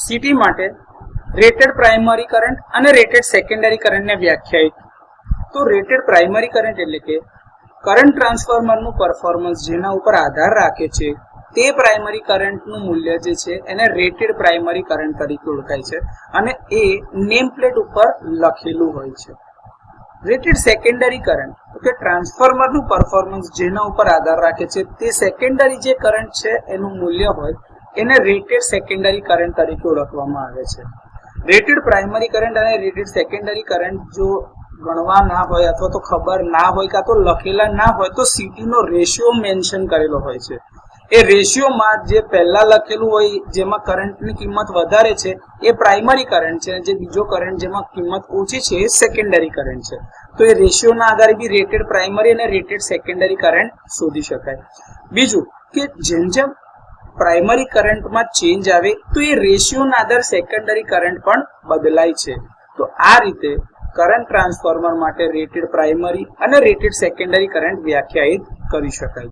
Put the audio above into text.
City માટે rated primary current અને rated secondary કરંટને વ્યાખ્યાયિત. તો રેટેડ પ્રાઇમરી કરંટ એટલે કે કરંટ ટ્રાન્સફોર્મરનું પરફોર્મન્સ જેના ઉપર આધાર રાખે છે તે પ્રાઇમરી કરંટનું મૂલ્ય જે છે એને રેટેડ પ્રાઇમરી કરંટ તરીકે ઓળખાય છે અને એ નેમ પ્લેટ ઉપર લખેલું હોય છે. રેટેડ સેકન્ડરી કરંટ તો કે ટ્રાન્સફોર્મરનું પરફોર્મન્સ જેના ઉપર આધાર રાખે છે તે સેકન્ડરી જે કરંટ છે એનું મૂલ્ય હોય એને રેટેડ સેકન્ડરી કરંટ તરીકે ઓળખવામાં આવે છે. રેટેડ પ્રાઇમરી કરંટ અને રેટેડ સેકન્ડરી કરંટ જો ગણવા ના હોય અથવા તો ખબર ના હોય કાં તો લખેલા ના હોય તો સીટીનો રેશિયો મેન્શન કરેલો હોય છે. એ રેશિયોમાં જે પહેલા લખેલું હોય જેમાં કરંટની કિંમત વધારે છે એ પ્રાઇમરી કરંટ છે, જે બીજો કરંટ જેમાં કિંમત ઓછી છે એ સેકન્ડરી કરંટ છે. તો એ રેશિયોના આધારે બી રેટેડ પ્રાઇમરી અને રેટેડ સેકન્ડરી કરંટ શોધી શકાય. બીજું કે જેમ જેમ પ્રાઇમરી કરંટમાં ચેન્જ આવે તો એ રેશિયોના આધારે સેકન્ડરી કરંટ પણ બદલાય છે. તો આ રીતે કરંટ ટ્રાન્સફોર્મર માટે રેટેડ પ્રાઇમરી અને રેટેડ સેકન્ડરી કરંટ વ્યાખ્યાયિત કરી શકાય.